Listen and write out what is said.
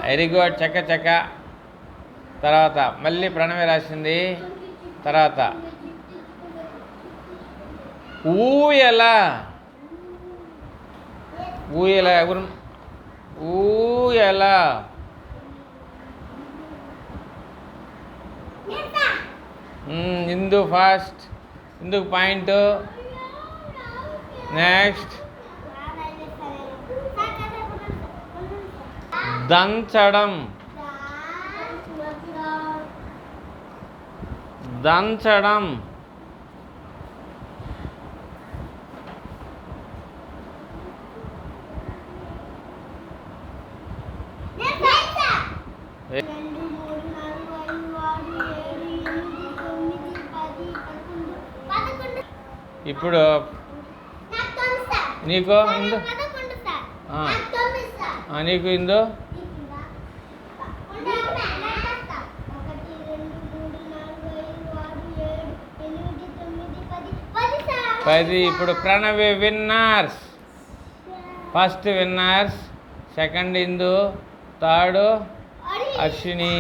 Very good. చక్క చక్క. తర్వాత మళ్ళీ ప్రణవి రాసింది. తర్వాత ఊయల. ఊయల ఎవరు? ఊయల. ఇందు ఫాస్ట్. ఇందుకు పాయింట్. నెక్స్ట్ దంచడం. దంచడం. ఇప్పుడు నీకు ఇందు నీకు ఇందు 10. ఇప్పుడు Pranavi winners. First winners, second Indu, third Ashwini.